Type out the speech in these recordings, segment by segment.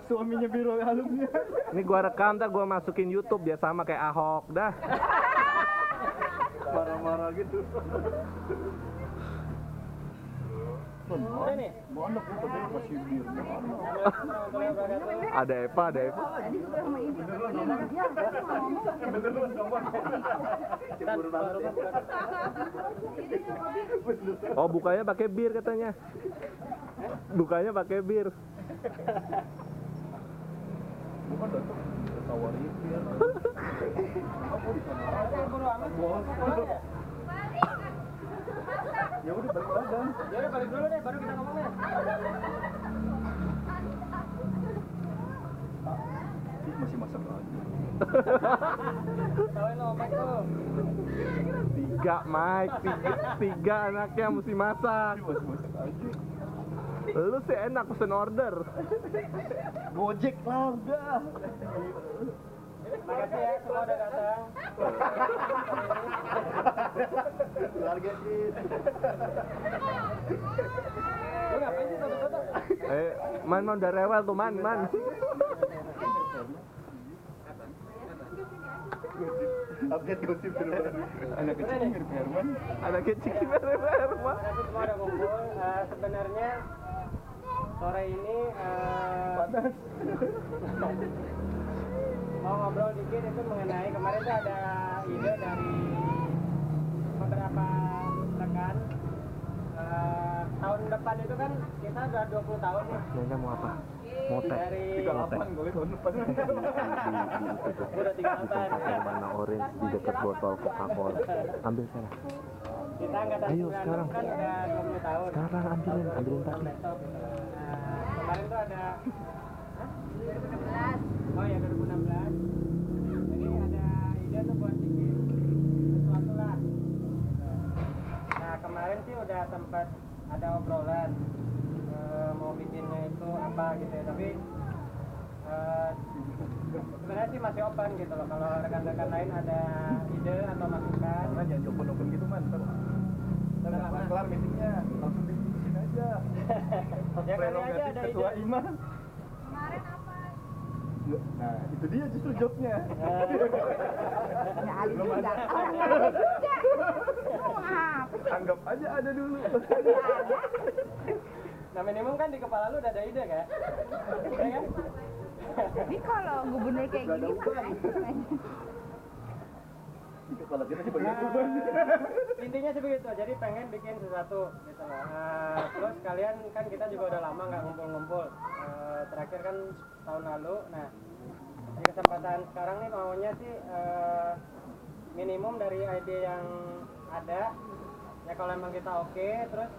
Suaminya biro halumnya. Ini gua rekam, ntar gua masukin YouTube biar sama kayak Ahok dah. Marah-marah gitu. Udah nih. Mana pun tadi masih bir. Ada Eva, ada Eva. Oh, bukanya pakai bir katanya. Bukanya pakai bir. Bukan datang tawarin bir. Aku di sana. Ya udah balik aja. Ya udah balik dulu deh, baru kita ngomongnya. Masih masak lagi. Tawain lo Mike tuh. Tiga anaknya mesti masak. Masih masak aja. Lu sih enak pesen order. Gojek lah udah. Makasih ya, semua udah datang. Keluarga sih. Lu ngapain sih foto-foto? Man udah rewel tuh man. Update gosip terbaru. Anak kecil mirip Herman. Anak kecil mirip Herman. Makasih semua udah kumpul. Sebenarnya sore ini Panas. mau ngobrol dikit itu mengenai kemarin tuh ada ide dari beberapa rekan. Tahun depan itu kan kita udah 20 tahun nih. Nyonya mau apa? Mau teh? Dari 38 boleh tahun depan. udah 38. Warna orange di dekat botol Coca-Cola. Ambil sana. Kita angkatan Ayo, 96 sekarang. kan udah 20 tahun. Sekarang ambilin tadi. Laptop. Kemarin tuh ada 2016. Oh ya 2016. Jadi ada ide tuh buat bikin sesuatu lah. Nah kemarin sih udah sempat ada obrolan mau bikinnya itu apa gitu ya. Tapi sebenarnya sih masih open gitu loh. Kalau rekan-rekan lain ada ide atau masukan. Karena jangan open-open gitu man. Ntar kelar meetingnya langsung dibikin aja. Ya kali aja ada Ketua ide. IMA. Kemarin apa? Nah, itu dia justru jobnya. Ya Ali Belum juga. ada. Orang juga. Apa sih? Anggap aja ada dulu. Nah minimum kan di kepala lu udah ada ide kan? Iya kan? Ini kalau gubernur kayak gini mah Di kepala kita sih banyak beban. Intinya sih begitu, jadi pengen bikin sesuatu gitu loh. Terus kalian kan kita juga udah lama nggak ngumpul-ngumpul. Terakhir kan tahun lalu. Nah di kesempatan sekarang nih maunya sih minimum dari ide yang ada. Ya kalau emang kita oke, terus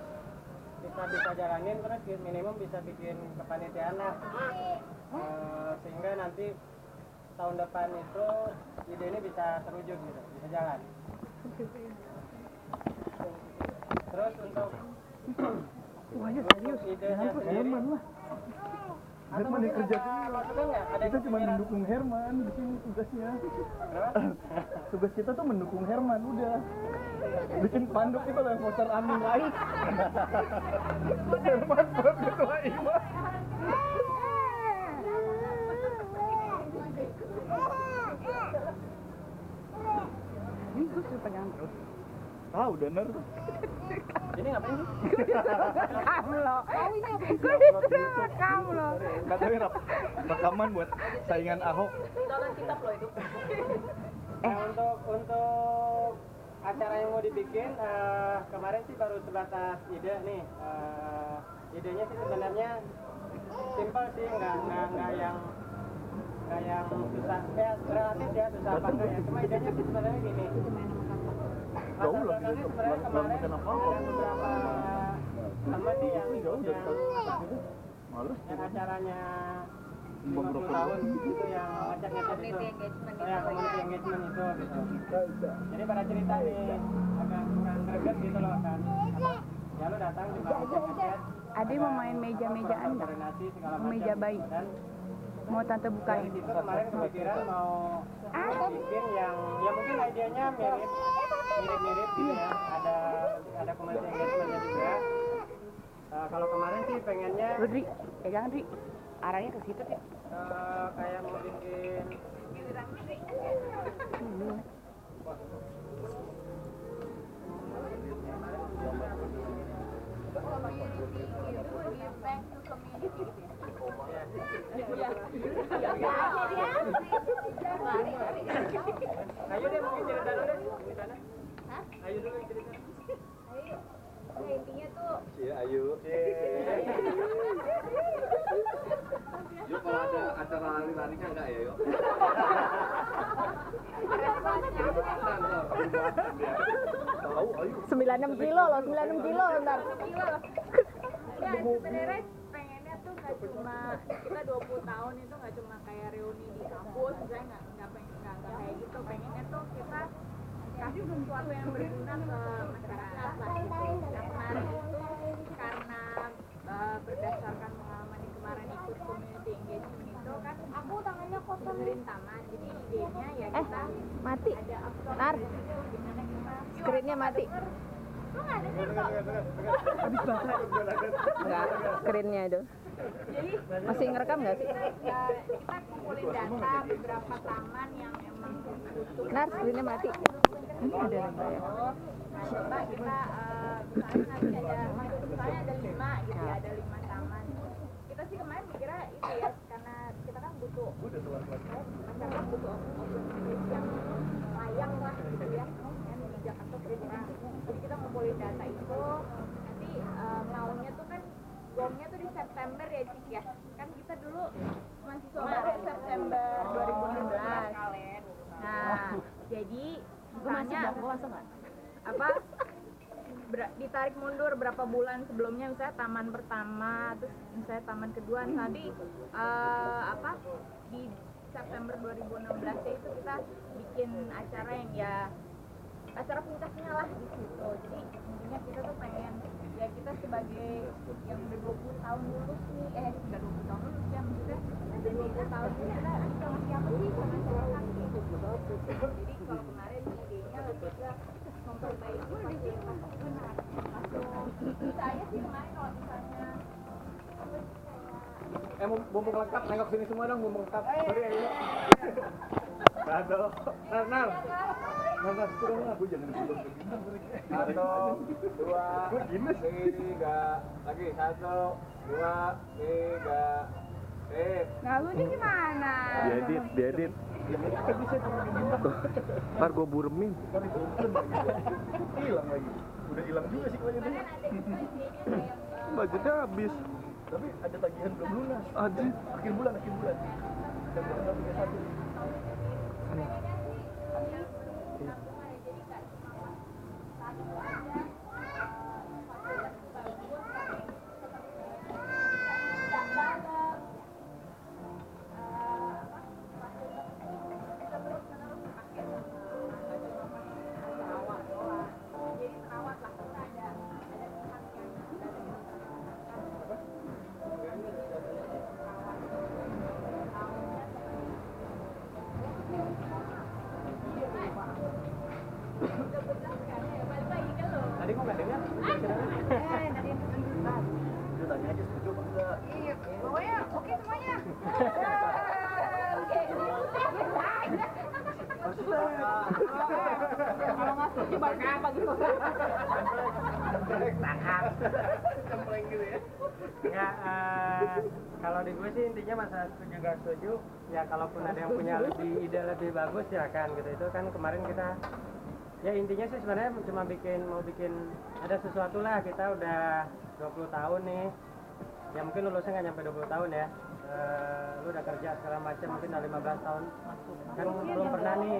kita bisa jalanin, terus minimum bisa bikin kepanitiaan lah. Sehingga nanti tahun depan itu ide ini bisa terwujud gitu, bisa jalan. Terus untuk idenya sendiri Herman yang kerja sini. masukan nggak? Ada Kita cuma kepikiran? mendukung Herman di sini tugasnya. Kenapa? Tugas kita tuh mendukung Herman udah. Bikin panduk itu loh yang voucher Amin Rais. Herman buat ketua IMA. ini gue suruh pegang terus. Ah, udah ner tuh. Ini ngapain sih? Kamu loh. Gue rekam loh. Katanya rekaman buat saingan Ahok. Nah, untuk acara yang mau dibikin kemarin sih baru sebatas ide nih. Idenya sih sebenarnya simpel sih, nggak yang susah. Ya relatif ya susah apa enggak ya. Cuma idenya sih sebenarnya gini. Jauh lah, Latar belakangnya sebenarnya kemarin bukan apa-apa. ada beberapa teman nih yang Jauh dari yang Males. yang acaranya 50 Beberapa tahun itu yang ngecek-ngecek itu. Ya, community engagement itu gitu. Jadi pada cerita nih agak kurang greget gitu loh kan. Ya lu datang cuma ngecek-ngecek. Ade mau main meja-mejaan nggak? Koordinasi segala macam. Meja bayi. Dan Mau tante dari bukain? situ kemarin kepikiran mau bikin yang ya mungkin idenya mirip gitu ya. Ada community engagementnya juga. Kalau kemarin sih pengennya Rudri, pegang Rudri. arahnya ke situ sih. Kayak mau bikin ayo deh mungkin cerita dulu deh di sana. Ayo dulu cerita. Ya, intinya tuh Iya, ayo. Yuk kalau ada acara lari-larinya enggak ya, yuk? Tahu, ayo. 96 kilo loh, 96 kilo ntar. Ya sebenarnya pengennya tuh nggak cuma kita 20 tahun itu nggak cuma kayak reuni di kampus, saya nggak kayak gitu. Pengennya tuh kita kasih sesuatu yang berguna ke masyarakat lah gitu. Nah kemarin itu karena berdasarkan pengalaman yang kemarin ikut community engagement itu kan aku tangannya kotor benerin taman, jadi idenya ya kita Mati. ada absorb Nar. di situ gimana kita Screennya mati. lu nggak ada sih kok. Enggak, screennya itu. Jadi Masih ngerekam nggak sih? kita kumpulin data beberapa taman yang emang butuh. Nar, screennya mati. Ini ada lagi ya. Nah, coba kita misalnya nanti misalnya ada 5 gitu ya, ada 5 taman. Kita sih kemarin mikirnya itu ya, karena kita kan butuh masyarakat butuh opportunity yang layak lah gitu ya, kan di Jakarta kurang. Jadi kita ngumpulin data itu, nanti maunya tuh kan gongnya tuh di September ya Cik ya. Kan kita dulu mahasiswa baru September 2016. Nah, jadi misalnya apa ditarik mundur berapa bulan sebelumnya, misalnya taman pertama, terus misalnya taman kedua, nanti apa di September 2016 ya itu kita bikin acara yang ya acara puncaknya lah di situ. Jadi intinya kita tuh pengen ya kita sebagai yang udah 20 tahun lulus nih, udah 20 tahun lulus ya, maksudnya udah 20 tahun ini kita bisa ngasih apa sih ke masyarakat gitu. Jadi kalau kemarin idenya lebih ke memperbaiki fasilitas benar langsung bisa aja sih kemarin kalau misalnya Mumpung lengkap, nengok sini semua dong, mumpung lengkap. Sorry ya, yuk. Satu. Nal. Nal, turun lah. Gue jangan dulu. 1, 2, 3. Lagi 1, 2, 3. nah lu ini gimana? Diedit. Ntar gue buremin. Hilang lagi. Udah hilang juga sih kalau itu. Kemarin ada juga idenya kayak Budgetnya habis. Tapi ada tagihan belum lunas. Aji. Akhir bulan. Ada bulan 31. Tadi kok nggak dengar? Udah tanya aja setuju apa enggak. iya, pokoknya oke semuanya. Oke. Kalau nggak setuju balik apa gitu. Cempleng gitu ya. Nggak, kalau di gue sih intinya masalah setuju nggak setuju ya, kalaupun ada yang punya lebih ide lebih bagus ya kan gitu. Itu kan kemarin kita ya intinya sih sebenarnya cuma mau bikin ada sesuatu lah. Kita udah 20 tahun nih ya, mungkin lulusnya nggak nyampe 20 tahun ya. Lu udah kerja segala macam mungkin udah 15 tahun kan belum pernah nih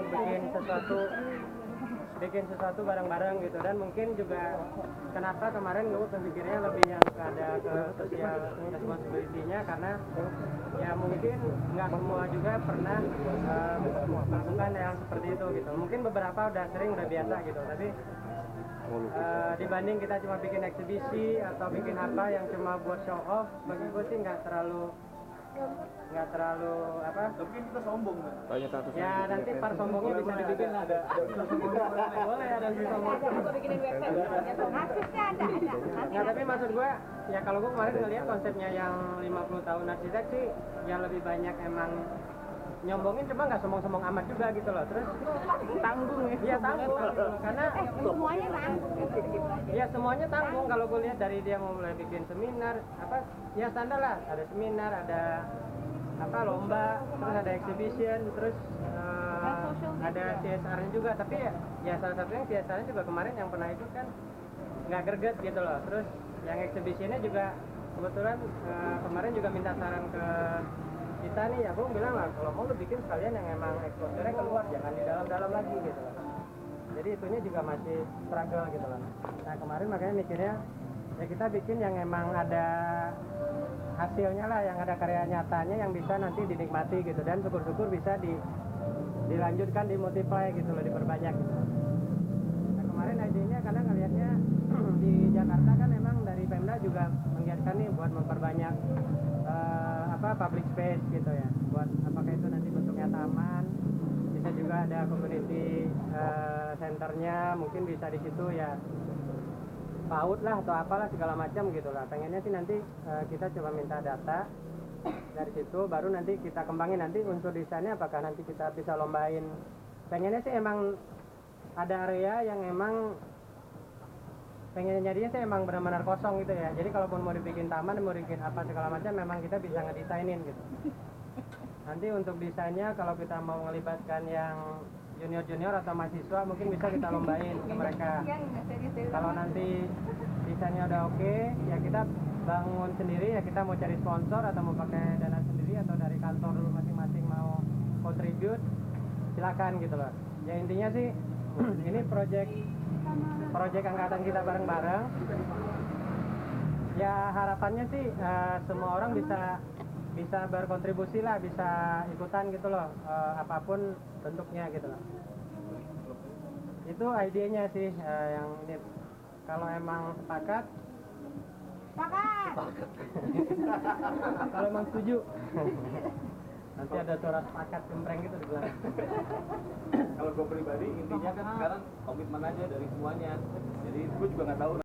bikin sesuatu bareng-bareng gitu. Dan mungkin juga kenapa kemarin gue berpikirnya lebih yang ada ke social responsibility-nya, karena ya mungkin nggak semua juga pernah melakukan yang seperti itu gitu. Mungkin beberapa udah sering, udah biasa gitu, tapi dibanding kita cuma bikin eksibisi atau bikin apa yang cuma buat show off, bagi gue sih nggak terlalu terlalu apa. Tapi kan kita sombong kan. Tanya status. Ya nanti par sombongnya bisa dibikin lah. Boleh ada yang sombong. Aku bikinin website arsipnya ada Nah tapi maksud gue, ya kalau gue kemarin ngeliat konsepnya yang 50 tahun arsitek sih, yang lebih banyak emang nyombongin, cuma nggak sombong-sombong amat juga gitu loh. Terus tanggung ya, iya tanggung gitu loh. Karena semuanya tanggung. ya semuanya tanggung. Kalau gue lihat dari dia mau mulai bikin seminar, apa ya standar lah, ada seminar, ada apa lomba, terus ada exhibition, terus ada CSR-nya juga. Tapi ya salah satunya CSR-nya juga kemarin yang pernah ikut kan nggak greget gitu loh. Terus yang exhibition-nya juga kebetulan kemarin juga minta saran ke kita nih, ya Bung bilang lah kalau mau lu bikin sekalian yang emang exposure-nya keluar, jangan di dalam-dalam lagi gitu loh. Jadi itunya juga masih struggle gitu loh. Nah kemarin makanya mikirnya ya kita bikin yang emang ada hasilnya lah, yang ada karya nyatanya yang bisa nanti dinikmati gitu, dan syukur-syukur bisa dilanjutkan, dimultiply gitu loh, diperbanyak gitu. Nah kemarin idenya karena ngelihatnya di Jakarta kan emang dari Pemda juga menggiatkan nih buat memperbanyak public space gitu ya, buat apakah itu nanti bentuknya taman, bisa juga ada community centernya, mungkin bisa di situ ya PAUD lah atau apalah segala macam gitu lah. Pengennya sih nanti kita coba minta data dari situ, baru nanti kita kembangin nanti unsur desainnya, apakah nanti kita bisa lombain. Pengennya sih emang ada area yang emang pengen jadinya sih emang benar-benar kosong gitu ya. Jadi kalaupun mau dibikin taman, mau dibikin apa segala macam, memang kita bisa ngedesainin gitu. Nanti untuk desainnya kalau kita mau ngelibatkan yang junior-junior atau mahasiswa, mungkin bisa kita lombain ke mereka. Kalau nanti desainnya udah oke, ya kita bangun sendiri, ya kita mau cari sponsor atau mau pakai dana sendiri atau dari kantor dulu masing-masing mau contribute, silakan gitu loh. Ya intinya sih ini project angkatan kita bareng-bareng. Ya harapannya sih semua orang bisa berkontribusi lah, bisa ikutan gitu loh, apapun bentuknya gitu loh. Itu idenya sih yang ini. Kalau emang sepakat. Kalau emang setuju. Nanti ada suara sepakat cempreng gitu di belakang. Kalau gue pribadi intinya kan sekarang komitmen aja dari semuanya. Jadi gue juga nggak tahu